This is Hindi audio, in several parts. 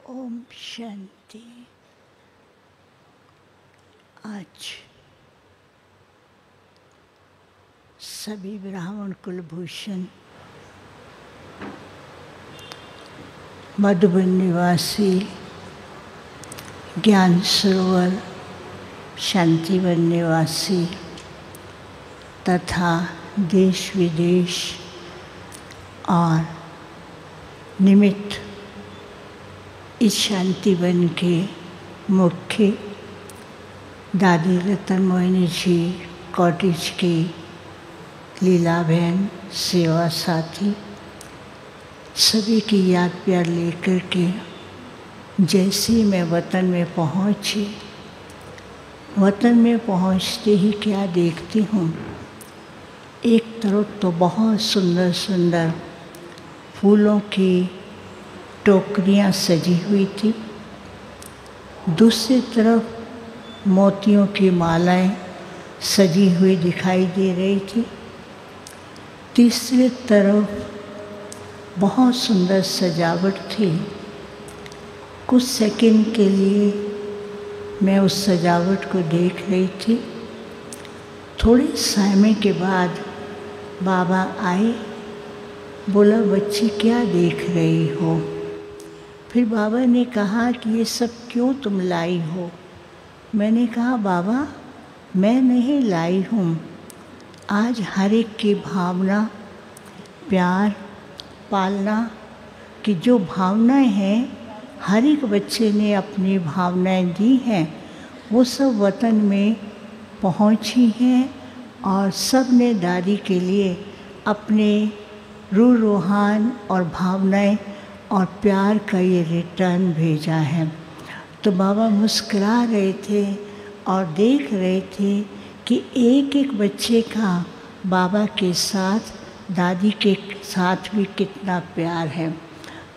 ओम शांति। आज सभी ब्राह्मण कुलभूषण मधुबन निवासी ज्ञान सरोवर शांतिवन निवासी तथा देश विदेश और निमित्त इस शांतिवन के मुख्य दादी रतन मोहिनी जी कॉटेज की लीला बहन सेवा साथी सभी की याद प्यार लेकर के जैसे ही मैं वतन में पहुंची, वतन में पहुंचते ही क्या देखती हूँ, एक तरफ तो बहुत सुंदर सुंदर फूलों की टोकरियाँ सजी हुई थी, दूसरी तरफ मोतियों की मालाएं सजी हुई दिखाई दे रही थी, तीसरी तरफ बहुत सुंदर सजावट थी। कुछ सेकंड के लिए मैं उस सजावट को देख रही थी। थोड़े समय के बाद बाबा आए, बोला बच्ची क्या देख रही हो। फिर बाबा ने कहा कि ये सब क्यों तुम लाई हो। मैंने कहा बाबा मैं नहीं लाई हूँ, आज हर एक की भावना प्यार पालना की जो भावनाएं हैं, हर एक बच्चे ने अपनी भावनाएं दी हैं, वो सब वतन में पहुंची हैं और सब ने दादी के लिए अपने रूह रूहान और भावनाएं और प्यार का ये रिटर्न भेजा है। तो बाबा मुस्कुरा रहे थे और देख रहे थे कि एक एक बच्चे का बाबा के साथ दादी के साथ भी कितना प्यार है।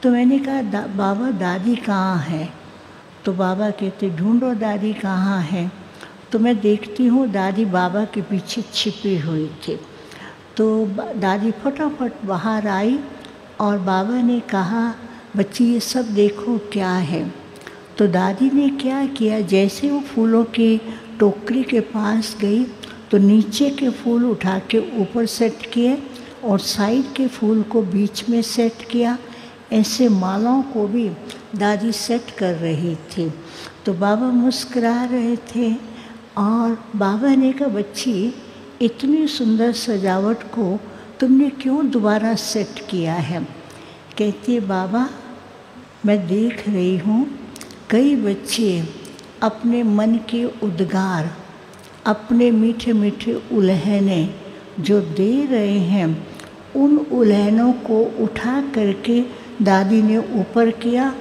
तो मैंने कहा बाबा दादी कहाँ है। तो बाबा कहते ढूंढो दादी कहाँ है। तो मैं देखती हूँ दादी बाबा के पीछे छिपी हुई थी। तो दादी फटाफट बाहर आई और बाबा ने कहा बच्ची ये सब देखो क्या है। तो दादी ने क्या किया, जैसे वो फूलों की टोकरी के पास गई तो नीचे के फूल उठा के ऊपर सेट किए और साइड के फूल को बीच में सेट किया। ऐसे मालाओं को भी दादी सेट कर रही थी। तो बाबा मुस्कुरा रहे थे और बाबा ने कहा बच्ची इतनी सुंदर सजावट को तुमने क्यों दोबारा सेट किया है। कहती है बाबा मैं देख रही हूँ कई बच्चे अपने मन के उद्गार, अपने मीठे मीठे उल्हने जो दे रहे हैं, उन उल्हनों को उठा करके दादी ने ऊपर किया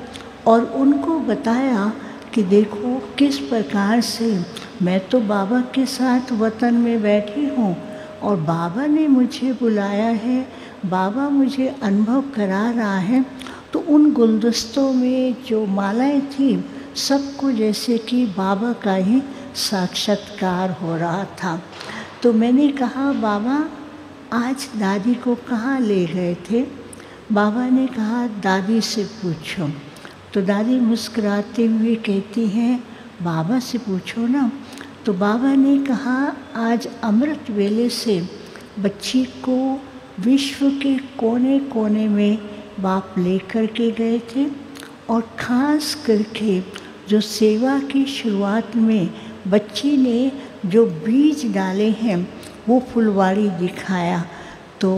और उनको बताया कि देखो किस प्रकार से मैं तो बाबा के साथ वतन में बैठी हूँ और बाबा ने मुझे बुलाया है, बाबा मुझे अनुभव करा रहा है। तो उन गुलदस्तों में जो मालाएं थी सबको जैसे कि बाबा का ही साक्षात्कार हो रहा था। तो मैंने कहा बाबा आज दादी को कहाँ ले गए थे। बाबा ने कहा दादी से पूछो। तो दादी मुस्कुराते हुए कहती हैं बाबा से पूछो ना। तो बाबा ने कहा आज अमृत वेले से बच्ची को विश्व के कोने कोने में बाप लेकर के गए थे और ख़ास करके जो सेवा की शुरुआत में बच्ची ने जो बीज डाले हैं वो फुलवाड़ी दिखाया। तो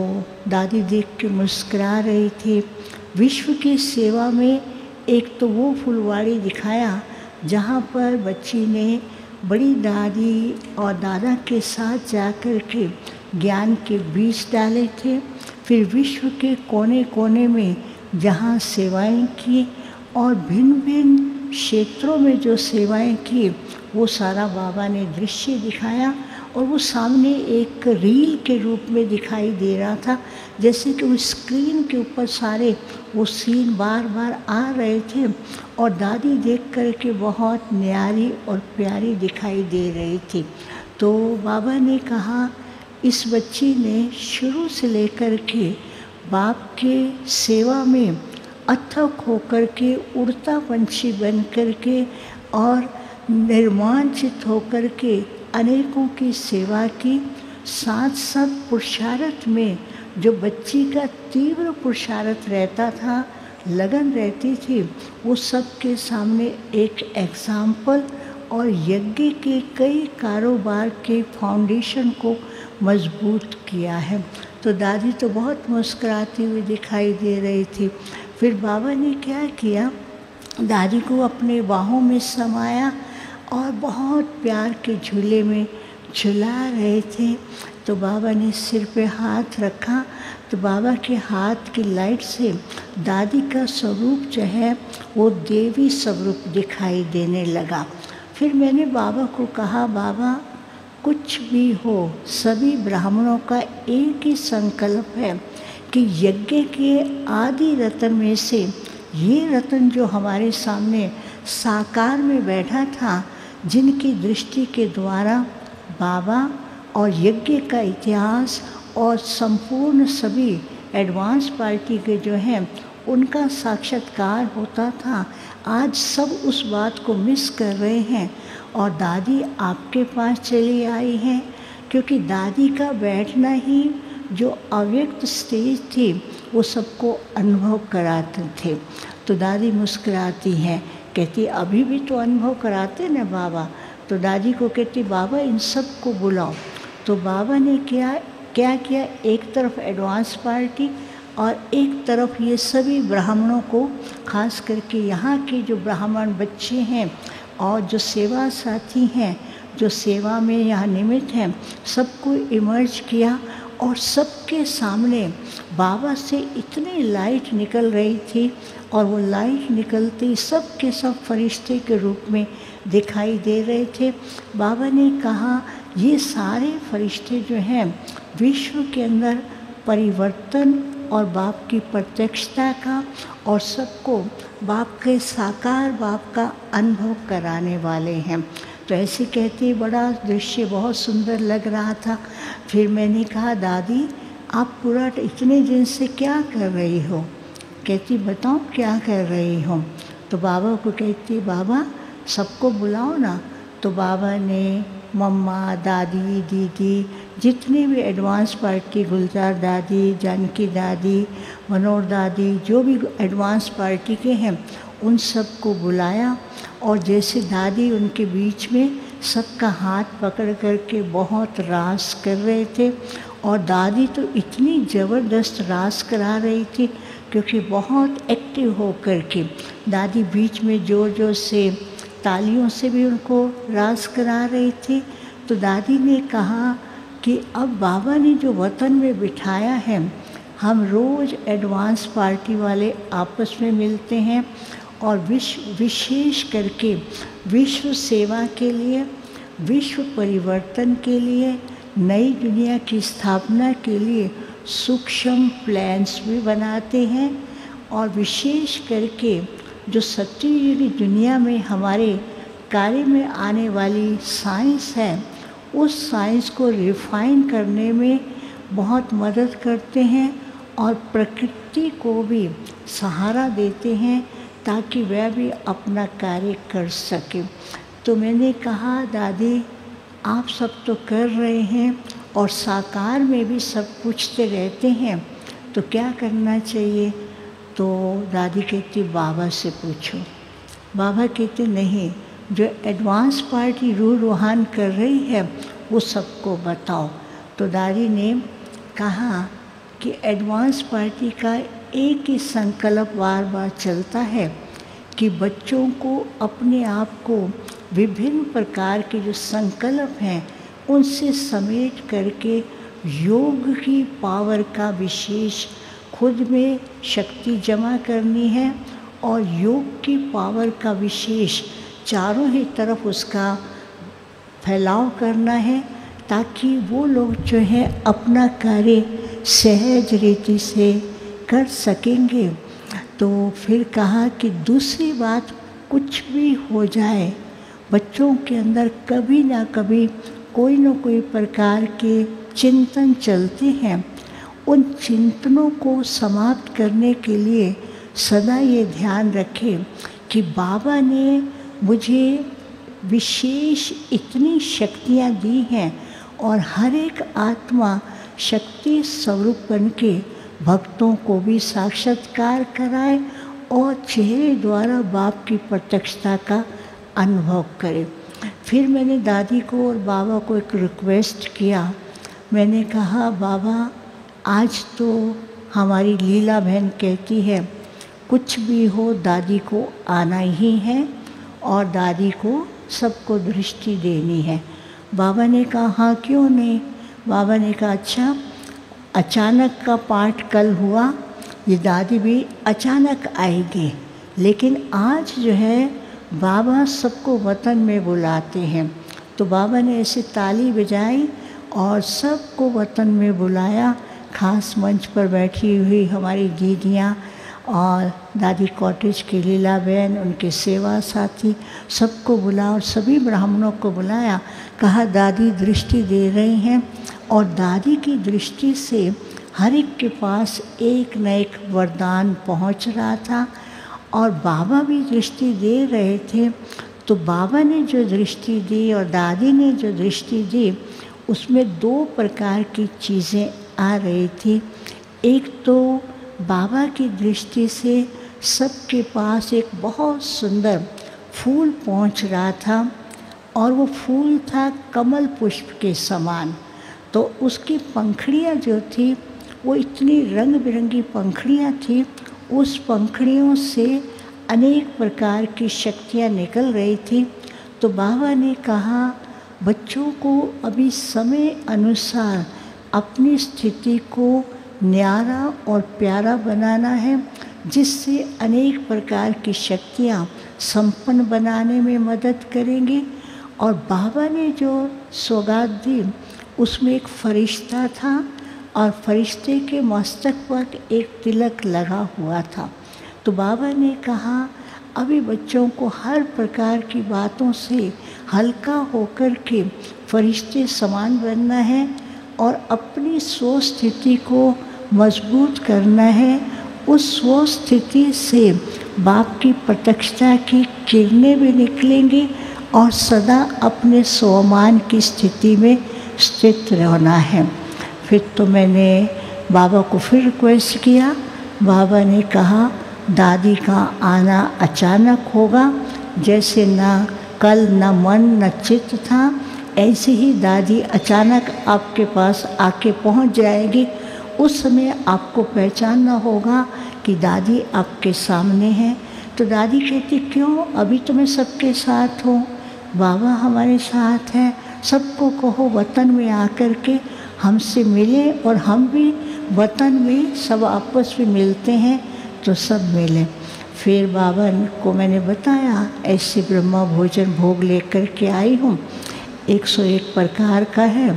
दादी देख के मुस्कुरा रही थी। विश्व की सेवा में एक तो वो फुलवाड़ी दिखाया जहाँ पर बच्ची ने बड़ी दादी और दादा के साथ जाकर के ज्ञान के बीज डाले थे। फिर विश्व के कोने कोने में जहाँ सेवाएं की और भिन्न भिन्न क्षेत्रों में जो सेवाएं की वो सारा बाबा ने दृश्य दिखाया और वो सामने एक रील के रूप में दिखाई दे रहा था, जैसे कि उस स्क्रीन के ऊपर सारे वो सीन बार बार आ रहे थे और दादी देख कर के बहुत न्यारी और प्यारी दिखाई दे रही थी। तो बाबा ने कहा इस बच्ची ने शुरू से लेकर के बाप के सेवा में अथक होकर के, उड़ता पंछी बन कर के और निर्मांचित होकर के अनेकों की सेवा की। साथ साथ पुरुषार्थ में जो बच्ची का तीव्र पुरुषार्थ रहता था, लगन रहती थी, वो सबके सामने एक एग्जाम्पल और यज्ञ के कई कारोबार के फाउंडेशन को मजबूत किया है। तो दादी तो बहुत मुस्कुराती हुई दिखाई दे रही थी। फिर बाबा ने क्या किया, दादी को अपने बाहों में समाया और बहुत प्यार के झूले में झुला रहे थे। तो बाबा ने सिर पे हाथ रखा, तो बाबा के हाथ की लाइट से दादी का स्वरूप जो है वो देवी स्वरूप दिखाई देने लगा। फिर मैंने बाबा को कहा, बाबा कुछ भी हो, सभी ब्राह्मणों का एक ही संकल्प है कि यज्ञ के आदि रत्न में से ये रत्न जो हमारे सामने साकार में बैठा था, जिनकी दृष्टि के द्वारा बाबा और यज्ञ का इतिहास और संपूर्ण सभी एडवांस पार्टी के जो हैं उनका साक्षात्कार होता था, आज सब उस बात को मिस कर रहे हैं और दादी आपके पास चली आई हैं, क्योंकि दादी का बैठना ही जो अव्यक्त स्टेज थी वो सबको अनुभव कराते थे। तो दादी मुस्कुराती हैं, कहती अभी भी तो अनुभव कराते ना बाबा। तो दादी को कहती बाबा इन सब को बुलाओ। तो बाबा ने क्या किया, एक तरफ एडवांस पार्टी और एक तरफ ये सभी ब्राह्मणों को, खास करके यहाँ के जो ब्राह्मण बच्चे हैं और जो सेवा साथी हैं, जो सेवा में यहाँ निमित्त हैं, सबको इमर्ज किया और सबके सामने बाबा से इतनी लाइट निकल रही थी और वो लाइट निकलती सब के सब फरिश्ते के रूप में दिखाई दे रहे थे। बाबा ने कहा ये सारे फरिश्ते जो हैं विश्व के अंदर परिवर्तन और बाप की प्रत्यक्षता का और सबको बाप के साकार बाप का अनुभव कराने वाले हैं। तो ऐसे कहते बड़ा दृश्य बहुत सुंदर लग रहा था। फिर मैंने कहा दादी आप पूरा इतने दिन से क्या कर रही हो? कहती बताओ क्या कर रही हो? तो बाबा को कहती बाबा सबको बुलाओ ना। तो बाबा ने मम्मा, दादी, दीदी, जितनी भी एडवांस पार्टी, गुलजार दादी, जानकी दादी, मनोहर दादी, जो भी एडवांस पार्टी के हैं उन सबको बुलाया और जैसे दादी उनके बीच में सबका हाथ पकड़ करके बहुत रास कर रहे थे। और दादी तो इतनी ज़बरदस्त रास करा रही थी क्योंकि बहुत एक्टिव हो कर के दादी बीच में ज़ोर ज़ोर से तालियों से भी उनको रास करा रही थी। तो दादी ने कहा कि अब बाबा ने जो वतन में बिठाया है, हम रोज़ एडवांस पार्टी वाले आपस में मिलते हैं और विशेष करके विश्व सेवा के लिए, विश्व परिवर्तन के लिए, नई दुनिया की स्थापना के लिए सूक्ष्म प्लान्स भी बनाते हैं। और विशेष करके जो सत्ययुग की दुनिया में हमारे कार्य में आने वाली साइंस है, उस साइंस को रिफाइन करने में बहुत मदद करते हैं और प्रकृति को भी सहारा देते हैं ताकि वह भी अपना कार्य कर सके। तो मैंने कहा दादी आप सब तो कर रहे हैं और साकार में भी सब पूछते रहते हैं, तो क्या करना चाहिए? तो दादी कहती बाबा से पूछो। बाबा कहते नहीं, जो एडवांस पार्टी रूल रूहान कर रही है वो सबको बताओ। तो दादी ने कहा कि एडवांस पार्टी का एक ही संकल्प बार बार चलता है कि बच्चों को अपने आप को विभिन्न प्रकार के जो संकल्प हैं उनसे समेट करके योग की पावर का विशेष खुद में शक्ति जमा करनी है और योग की पावर का विशेष चारों ही तरफ उसका फैलाव करना है ताकि वो लोग जो है अपना कार्य सहज रीति से कर सकेंगे। तो फिर कहा कि दूसरी बात, कुछ भी हो जाए बच्चों के अंदर कभी ना कभी कोई न कोई प्रकार के चिंतन चलते हैं। उन चिंतनों को समाप्त करने के लिए सदा ये ध्यान रखें कि बाबा ने मुझे विशेष इतनी शक्तियाँ दी हैं और हर एक आत्मा शक्ति स्वरूप बन के भक्तों को भी साक्षात्कार कराए और चेहरे द्वारा बाप की प्रत्यक्षता का अनुभव करे। फिर मैंने दादी को और बाबा को एक रिक्वेस्ट किया। मैंने कहा, बाबा आज तो हमारी लीला बहन कहती है कुछ भी हो दादी को आना ही है और दादी को सबको दृष्टि देनी है। बाबा ने कहा, हाँ क्यों नहीं। बाबा ने कहा, अच्छा अचानक का पाठ कल हुआ, ये दादी भी अचानक आएगी, लेकिन आज जो है बाबा सबको वतन में बुलाते हैं। तो बाबा ने ऐसे ताली बजाई और सबको वतन में बुलाया। खास मंच पर बैठी हुई हमारी दीदियाँ और दादी कॉटेज की लीला बहन, उनके सेवा साथी, सबको बुला और सभी ब्राह्मणों को बुलाया। कहा दादी दृष्टि दे रही हैं और दादी की दृष्टि से हर एक के पास एक न एक वरदान पहुंच रहा था और बाबा भी दृष्टि दे रहे थे। तो बाबा ने जो दृष्टि दी और दादी ने जो दृष्टि दी उसमें दो प्रकार की चीज़ें आ रही थी। एक तो बाबा की दृष्टि से सबके पास एक बहुत सुंदर फूल पहुंच रहा था और वो फूल था कमल पुष्प के समान। तो उसकी पंखड़ियाँ जो थी वो इतनी रंग बिरंगी पंखड़ियाँ थी, उस पंखड़ियों से अनेक प्रकार की शक्तियाँ निकल रही थी। तो बाबा ने कहा बच्चों को अभी समय अनुसार अपनी स्थिति को न्यारा और प्यारा बनाना है, जिससे अनेक प्रकार की शक्तियाँ संपन्न बनाने में मदद करेंगी। और बाबा ने जो सौगात दी उसमें एक फरिश्ता था और फरिश्ते के मस्तक पर एक तिलक लगा हुआ था। तो बाबा ने कहा अभी बच्चों को हर प्रकार की बातों से हल्का होकर के फरिश्ते समान बनना है और अपनी स्व स्थिति को मजबूत करना है। उस स्व स्थिति से बाप की प्रत्यक्षता की किरणें भी निकलेंगी और सदा अपने स्वमान की स्थिति में स्थित रहना है। फिर तो मैंने बाबा को फिर रिक्वेस्ट किया। बाबा ने कहा दादी का आना अचानक होगा, जैसे ना कल न मन न चित्त था, ऐसे ही दादी अचानक आपके पास आके पहुंच जाएगी। उस समय आपको पहचानना होगा कि दादी आपके सामने है। तो दादी कहती क्यों, अभी तो मैं सबके साथ हूँ, बाबा हमारे साथ हैं, सबको कहो वतन में आकर के हमसे मिले और हम भी वतन में सब आपस में मिलते हैं तो सब मिले। फिर बाबा को मैंने बताया ऐसे ब्रह्मा भोजन भोग लेकर के आई हूँ, 101 प्रकार का है।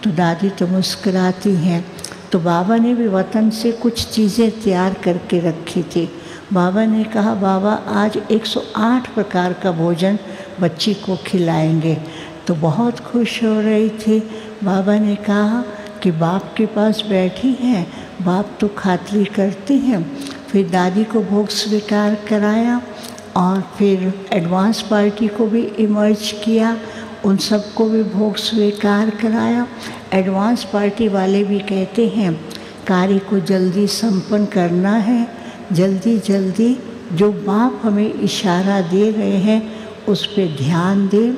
तो दादी तो मुस्कुराती हैं। तो बाबा ने भी वतन से कुछ चीज़ें तैयार करके रखी थी। बाबा ने कहा बाबा आज 108 प्रकार का भोजन बच्ची को खिलाएंगे। तो बहुत खुश हो रही थी। बाबा ने कहा कि बाप के पास बैठी हैं, बाप तो खातिरी करते हैं। फिर दादी को भोग स्वीकार कराया और फिर एडवांस पार्टी को भी इमर्ज किया, उन सबको भी भोग स्वीकार कराया। एडवांस पार्टी वाले भी कहते हैं कार्य को जल्दी संपन्न करना है, जल्दी जल्दी जो बाप हमें इशारा दे रहे हैं उस पर ध्यान दें।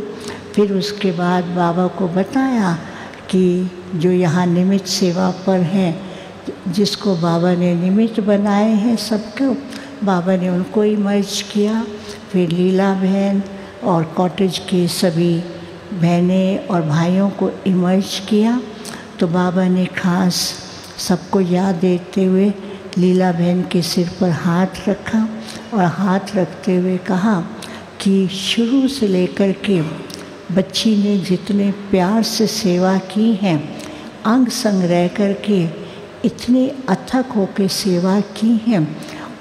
फिर उसके बाद बाबा को बताया कि जो यहाँ निमित्त सेवा पर हैं, जिसको बाबा ने निमित्त बनाए हैं सबको, बाबा ने उनको इमर्ज किया। फिर लीला बहन और कॉटेज के सभी बहनें और भाइयों को इमर्ज किया। तो बाबा ने खास सबको याद देते हुए लीला बहन के सिर पर हाथ रखा और हाथ रखते हुए कहा कि शुरू से लेकर के बच्ची ने जितने प्यार से सेवा की है, अंग संग रह कर के इतने अथक होकर सेवा की है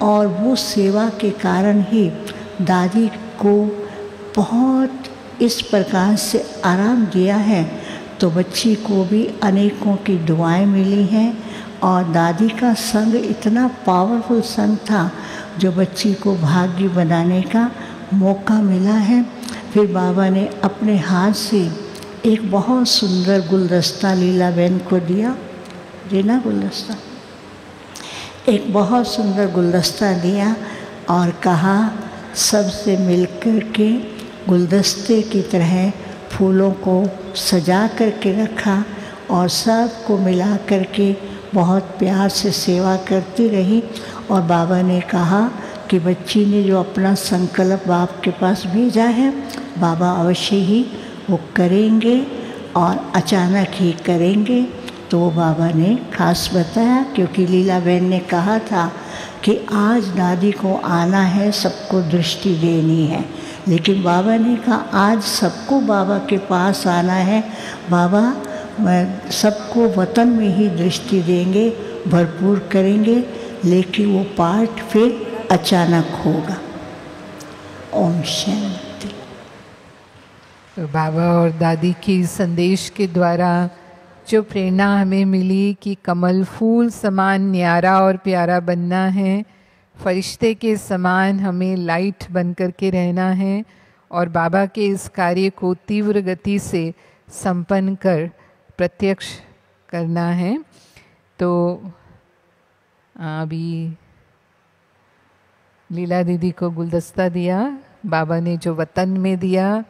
और वो सेवा के कारण ही दादी को बहुत इस प्रकार से आराम दिया है। तो बच्ची को भी अनेकों की दुआएं मिली हैं और दादी का संग इतना पावरफुल संग था जो बच्ची को भाग्य बनाने का मौका मिला है। फिर बाबा ने अपने हाथ से एक बहुत सुंदर गुलदस्ता लीला बहन को दिया, देना गुलदस्ता, एक बहुत सुंदर गुलदस्ता दिया और कहा सबसे मिलकर के गुलदस्ते की तरह फूलों को सजा करके रखा और सबको मिला करके बहुत प्यार से सेवा करती रही। और बाबा ने कहा कि बच्ची ने जो अपना संकल्प बाप के पास भेजा है बाबा अवश्य ही वो करेंगे और अचानक ही करेंगे। तो वो बाबा ने खास बताया, क्योंकि लीला बहन ने कहा था कि आज दादी को आना है, सबको दृष्टि देनी है, लेकिन बाबा ने कहा आज सबको बाबा के पास आना है, बाबा सबको वतन में ही दृष्टि देंगे, भरपूर करेंगे, लेकिन वो पाठ फिर अचानक होगा। ओम शांति। तो बाबा और दादी की संदेश के द्वारा जो प्रेरणा हमें मिली कि कमल फूल समान न्यारा और प्यारा बनना है, फरिश्ते के समान हमें लाइट बन कर के रहना है और बाबा के इस कार्य को तीव्र गति से संपन्न कर प्रत्यक्ष करना है। तो अभी लीला दीदी को गुलदस्ता दिया, बाबा ने जो वतन में दिया